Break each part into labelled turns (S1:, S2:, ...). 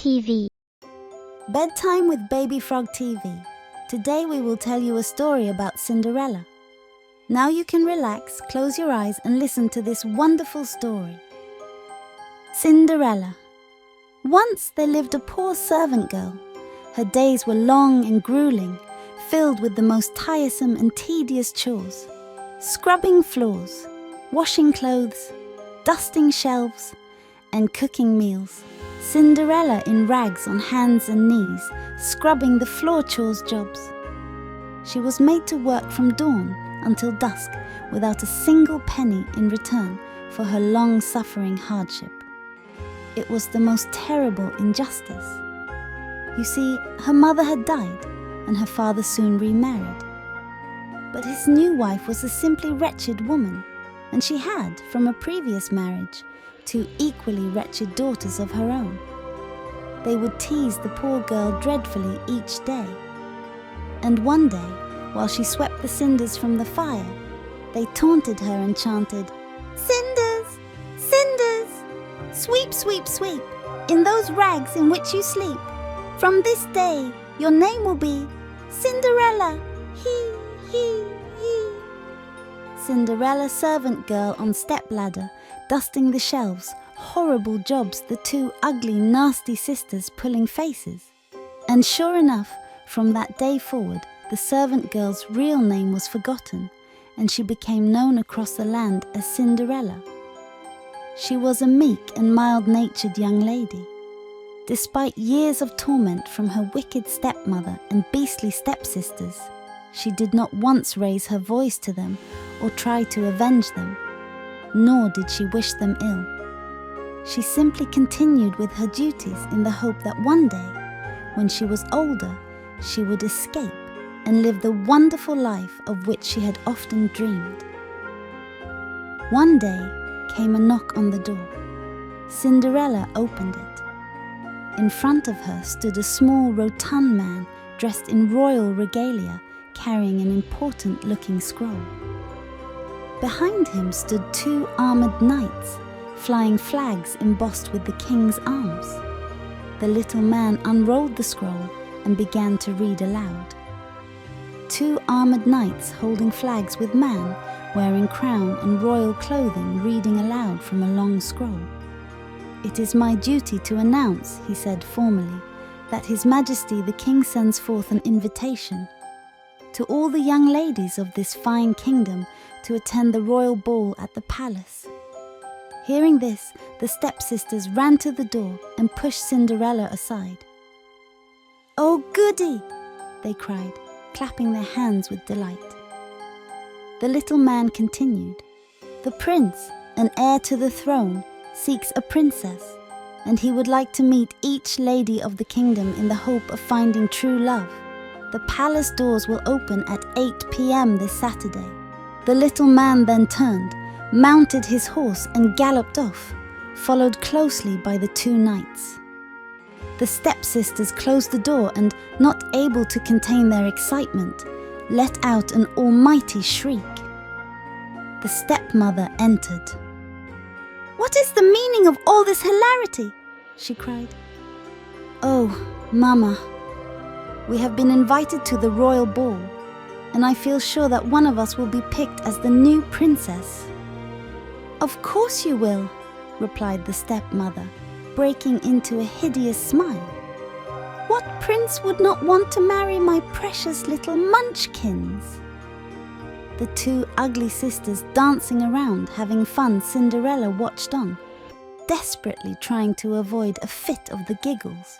S1: TV.
S2: Bedtime with Baby Frog TV. Today we will tell you a story about Cinderella. Now you can relax, close your eyes and listen to this wonderful story. Cinderella. Once there lived a poor servant girl. Her days were long and grueling, filled with the most tiresome and tedious chores. Scrubbing floors, washing clothes, dusting shelves, and cooking meals. Cinderella in rags on hands and knees, scrubbing the floor chores jobs. She was made to work from dawn until dusk without a single penny in return for her long-suffering hardship. It was the most terrible injustice. You see, her mother had died and her father soon remarried. But his new wife was a simply wretched woman, and she had, from a previous marriage, 2 equally wretched daughters of her own. They would tease the poor girl dreadfully each day. And one day, while she swept the cinders from the fire, they taunted her and chanted, "Cinders, cinders, sweep, sweep, sweep, in those rags in which you sleep. From this day, your name will be Cinderella, hee, hee, hee." Cinderella servant girl on stepladder, dusting the shelves, horrible jobs the 2 ugly, nasty sisters pulling faces. And sure enough, from that day forward, the servant girl's real name was forgotten, and she became known across the land as Cinderella. She was a meek and mild-natured young lady. Despite years of torment from her wicked stepmother and beastly stepsisters, she did not once raise her voice to them or try to avenge them, nor did she wish them ill. She simply continued with her duties in the hope that one day, when she was older, she would escape and live the wonderful life of which she had often dreamed. One day came a knock on the door. Cinderella opened it. In front of her stood a small, rotund man dressed in royal regalia, carrying an important-looking scroll. Behind him stood 2 armoured knights, flying flags embossed with the king's arms. The little man unrolled the scroll and began to read aloud. 2 armoured knights holding flags with man, wearing crown and royal clothing, reading aloud from a long scroll. "It is my duty to announce," he said formally, "that His Majesty the King sends forth an invitation to all the young ladies of this fine kingdom to attend the royal ball at the palace." Hearing this, the stepsisters ran to the door and pushed Cinderella aside. "Oh, goody!" they cried, clapping their hands with delight. The little man continued, "The prince, an heir to the throne, seeks a princess, and he would like to meet each lady of the kingdom in the hope of finding true love. The palace doors will open at 8 p.m. this Saturday." The little man then turned, mounted his horse and galloped off, followed closely by the 2 knights. The stepsisters closed the door and, not able to contain their excitement, let out an almighty shriek. The stepmother entered. "What is the meaning of all this hilarity?" she cried. "Oh, Mama, we have been invited to the royal ball, and I feel sure that one of us will be picked as the new princess." "Of course you will," replied the stepmother, breaking into a hideous smile. "What prince would not want to marry my precious little munchkins?" The 2 ugly sisters dancing around, having fun, Cinderella watched on, desperately trying to avoid a fit of the giggles.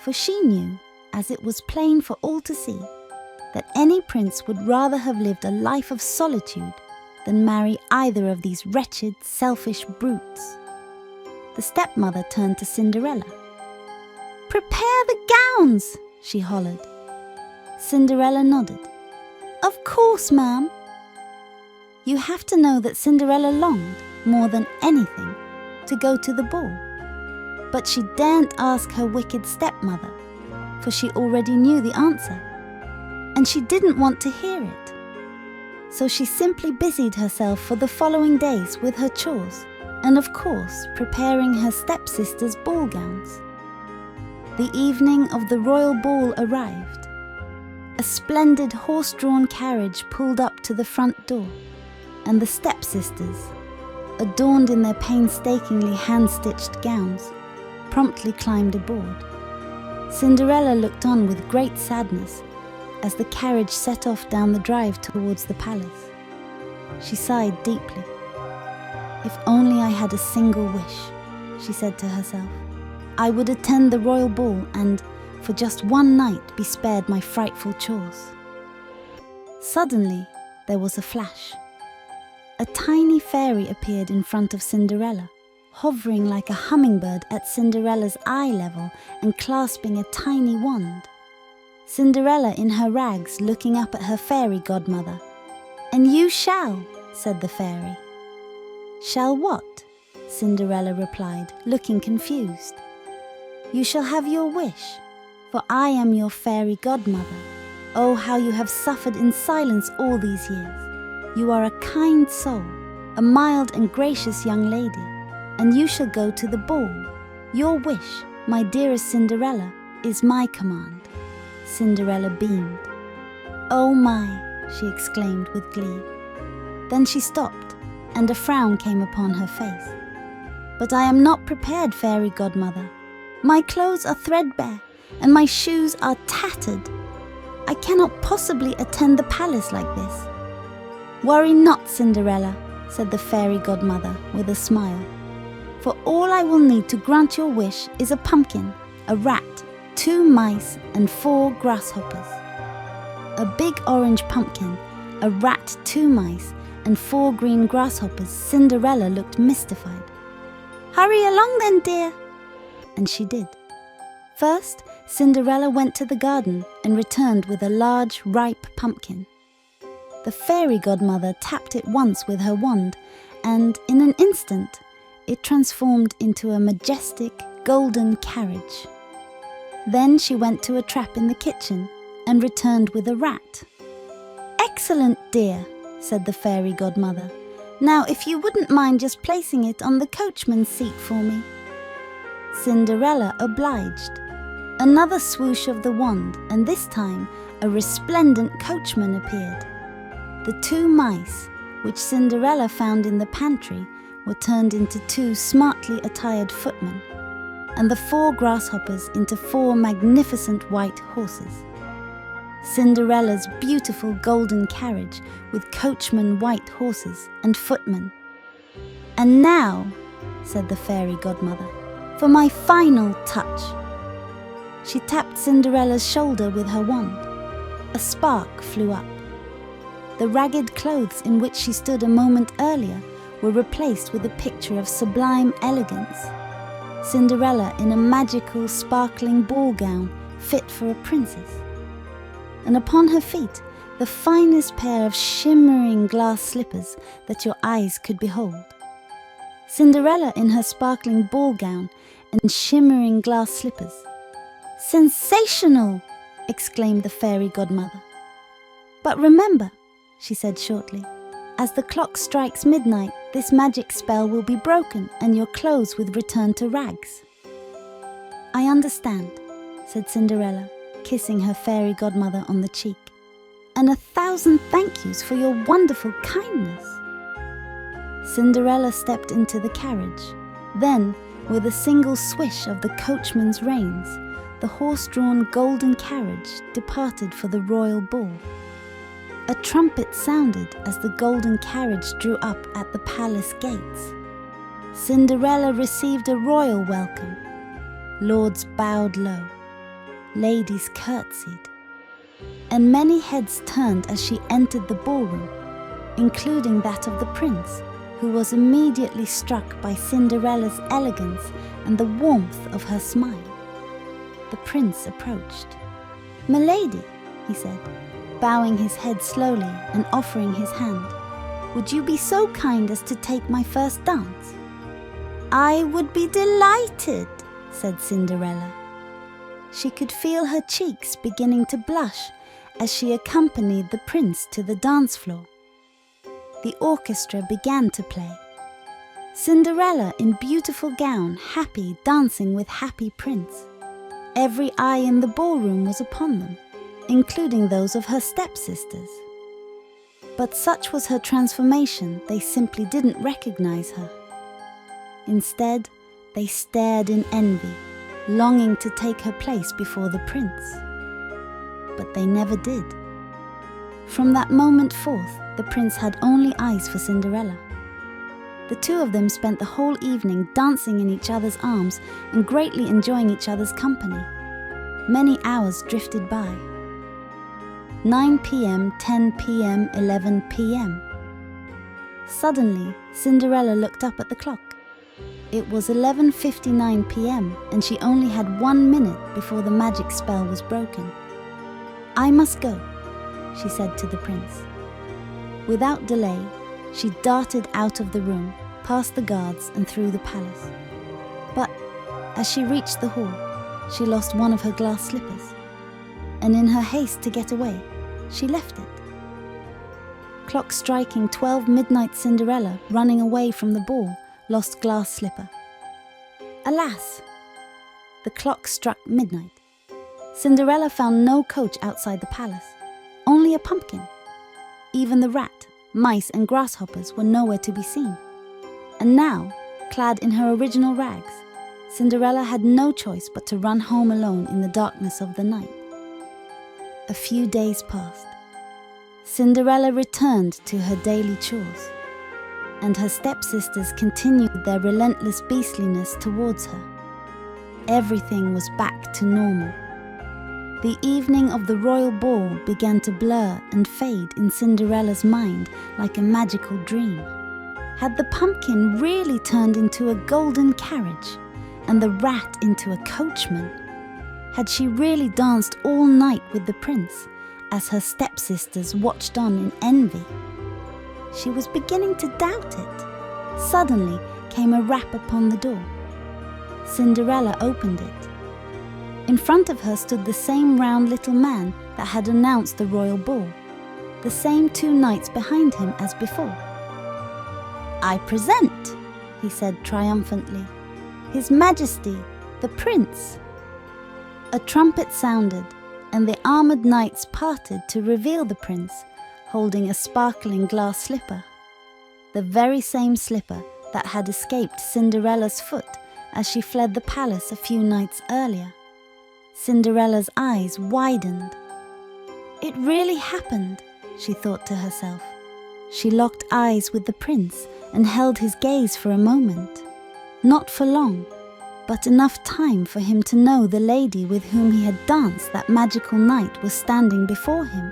S2: For she knew, as it was plain for all to see, that any prince would rather have lived a life of solitude than marry either of these wretched, selfish brutes. The stepmother turned to Cinderella. "Prepare the gowns!" she hollered. Cinderella nodded. "Of course, ma'am." You have to know that Cinderella longed, more than anything, to go to the ball. But she daren't ask her wicked stepmother, for she already knew the answer, and she didn't want to hear it. So she simply busied herself for the following days with her chores, and of course preparing her stepsisters' ball gowns. The evening of the royal ball arrived. A splendid horse-drawn carriage pulled up to the front door, and the stepsisters, adorned in their painstakingly hand-stitched gowns, promptly climbed aboard. Cinderella looked on with great sadness as the carriage set off down the drive towards the palace. She sighed deeply. "If only I had a single wish," she said to herself. "I would attend the royal ball and, for just one night, be spared my frightful chores." Suddenly, there was a flash. A tiny fairy appeared in front of Cinderella, hovering like a hummingbird at Cinderella's eye level and clasping a tiny wand. Cinderella in her rags looking up at her fairy godmother. "And you shall," said the fairy. "Shall what?" Cinderella replied, looking confused. "You shall have your wish, for I am your fairy godmother. Oh, how you have suffered in silence all these years. You are a kind soul, a mild and gracious young lady, and you shall go to the ball. Your wish, my dearest Cinderella, is my command." Cinderella beamed. "Oh my," she exclaimed with glee. Then she stopped, and a frown came upon her face. "But I am not prepared, fairy godmother. My clothes are threadbare, and my shoes are tattered. I cannot possibly attend the palace like this." "Worry not, Cinderella," said the fairy godmother with a smile. "For all I will need to grant your wish is a pumpkin, a rat, 2 mice, and 4 grasshoppers." A big orange pumpkin, a rat, 2 mice, and 4 green grasshoppers. Cinderella looked mystified. "Hurry along then, dear." And she did. First, Cinderella went to the garden and returned with a large, ripe pumpkin. The fairy godmother tapped it once with her wand, and in an instant, it transformed into a majestic, golden carriage. Then she went to a trap in the kitchen and returned with a rat. "Excellent, dear," said the fairy godmother. "Now, if you wouldn't mind just placing it on the coachman's seat for me." Cinderella obliged. Another swoosh of the wand, and this time a resplendent coachman appeared. The 2 mice, which Cinderella found in the pantry, were turned into 2 smartly attired footmen, and the 4 grasshoppers into 4 magnificent white horses. Cinderella's beautiful golden carriage with coachman, white horses, and footmen. "And now," said the fairy godmother, "for my final touch." She tapped Cinderella's shoulder with her wand. A spark flew up. The ragged clothes in which she stood a moment earlier were replaced with a picture of sublime elegance. Cinderella in a magical, sparkling ball gown fit for a princess. And upon her feet, the finest pair of shimmering glass slippers that your eyes could behold. Cinderella in her sparkling ball gown and shimmering glass slippers. "Sensational!" exclaimed the fairy godmother. "But remember," she said shortly, "as the clock strikes midnight, this magic spell will be broken and your clothes will return to rags." "I understand," said Cinderella, kissing her fairy godmother on the cheek. "And 1,000 thank yous for your wonderful kindness." Cinderella stepped into the carriage. Then, with a single swish of the coachman's reins, the horse-drawn golden carriage departed for the royal ball. A trumpet sounded as the golden carriage drew up at the palace gates. Cinderella received a royal welcome. Lords bowed low. Ladies curtsied. And many heads turned as she entered the ballroom, including that of the prince, who was immediately struck by Cinderella's elegance and the warmth of her smile. The prince approached. "Milady," he said, bowing his head slowly and offering his hand, "would you be so kind as to take my first dance?" "I would be delighted," said Cinderella. She could feel her cheeks beginning to blush as she accompanied the prince to the dance floor. The orchestra began to play. Cinderella in beautiful gown, happy, dancing with happy prince. Every eye in the ballroom was upon them, including those of her stepsisters. But such was her transformation, they simply didn't recognize her. Instead, they stared in envy, longing to take her place before the prince. But they never did. From that moment forth, the prince had only eyes for Cinderella. The two of them spent the whole evening dancing in each other's arms and greatly enjoying each other's company. Many hours drifted by. 9 p.m., 10 p.m., 11 p.m. Suddenly, Cinderella looked up at the clock. It was 11:59 p.m. and she only had 1 minute before the magic spell was broken. "I must go," she said to the prince. Without delay, she darted out of the room, past the guards and through the palace. But as she reached the hall, she lost one of her glass slippers, and in her haste to get away, she left it. Clock striking 12 midnight, Cinderella, running away from the ball, lost glass slipper. Alas! The clock struck midnight. Cinderella found no coach outside the palace, only a pumpkin. Even the rat, mice and grasshoppers were nowhere to be seen. And now, clad in her original rags, Cinderella had no choice but to run home alone in the darkness of the night. A few days passed. Cinderella returned to her daily chores, and her stepsisters continued their relentless beastliness towards her. Everything was back to normal. The evening of the royal ball began to blur and fade in Cinderella's mind like a magical dream. Had the pumpkin really turned into a golden carriage and the rat into a coachman? Had she really danced all night with the prince as her stepsisters watched on in envy? She was beginning to doubt it. Suddenly came a rap upon the door. Cinderella opened it. In front of her stood the same round little man that had announced the royal ball, the same 2 knights behind him as before. "I present," he said triumphantly, "His Majesty, the Prince." A trumpet sounded, and the armoured knights parted to reveal the prince, holding a sparkling glass slipper, the very same slipper that had escaped Cinderella's foot as she fled the palace a few nights earlier. Cinderella's eyes widened. It really happened, she thought to herself. She locked eyes with the prince and held his gaze for a moment. Not for long, but enough time for him to know the lady with whom he had danced that magical night was standing before him.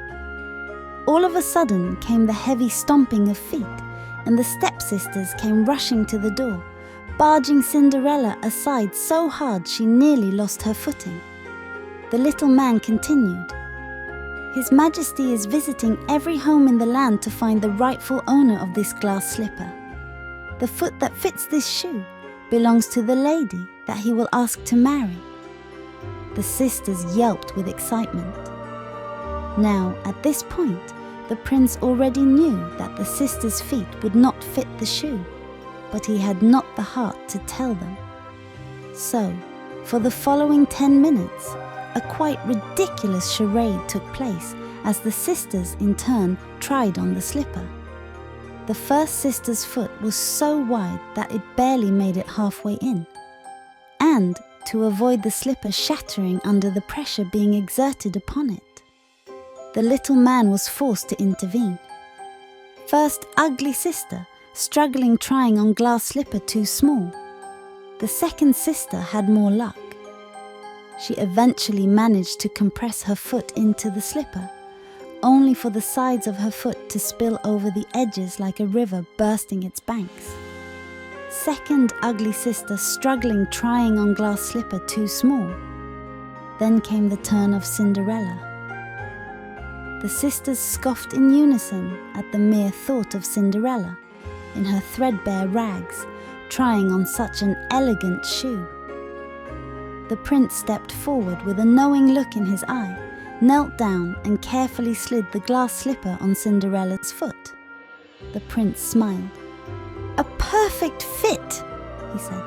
S2: All of a sudden came the heavy stomping of feet, and the stepsisters came rushing to the door, barging Cinderella aside so hard she nearly lost her footing. The little man continued, "His Majesty is visiting every home in the land to find the rightful owner of this glass slipper. The foot that fits this shoe belongs to the lady that he will ask to marry." The sisters yelped with excitement. Now, at this point, the prince already knew that the sisters' feet would not fit the shoe, but he had not the heart to tell them. So, for the following 10 minutes, a quite ridiculous charade took place as the sisters in turn tried on the slipper. The first sister's foot was so wide that it barely made it halfway in. And to avoid the slipper shattering under the pressure being exerted upon it, the little man was forced to intervene. First, ugly sister, struggling trying on glass slipper too small. The second sister had more luck. She eventually managed to compress her foot into the slipper, only for the sides of her foot to spill over the edges like a river bursting its banks. Second ugly sister struggling trying on glass slipper too small. Then came the turn of Cinderella. The sisters scoffed in unison at the mere thought of Cinderella, in her threadbare rags, trying on such an elegant shoe. The prince stepped forward with a knowing look in his eye, knelt down and carefully slid the glass slipper on Cinderella's foot. The prince smiled. "A perfect fit," he said.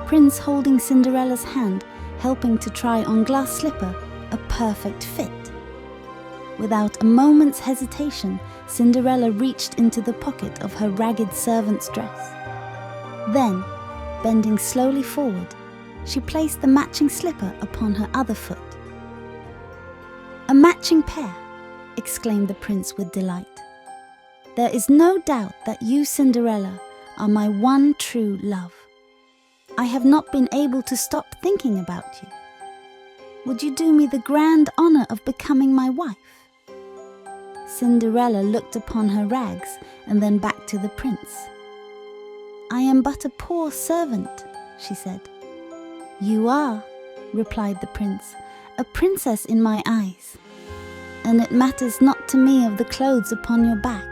S2: Prince, holding Cinderella's hand, helping to try on glass slipper a perfect fit. Without a moment's hesitation, Cinderella reached into the pocket of her ragged servant's dress. Then, bending slowly forward, she placed the matching slipper upon her other foot. "A matching pair," exclaimed the prince with delight. "There is no doubt that you, Cinderella, are my one true love. I have not been able to stop thinking about you. Would you do me the grand honor of becoming my wife?" Cinderella looked upon her rags and then back to the prince. "I am but a poor servant," she said. "You are," replied the prince, "a princess in my eyes. And it matters not to me of the clothes upon your back,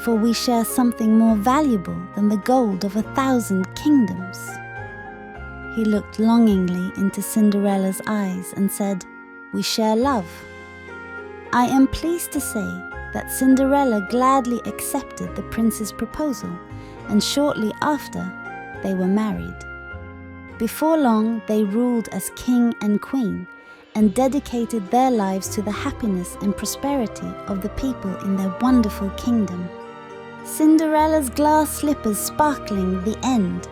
S2: for we share something more valuable than the gold of 1,000 kingdoms." He looked longingly into Cinderella's eyes and said, "We share love." I am pleased to say that Cinderella gladly accepted the prince's proposal, and shortly after, they were married. Before long, they ruled as king and queen, and dedicated their lives to the happiness and prosperity of the people in their wonderful kingdom. Cinderella's glass slippers sparkling, the end.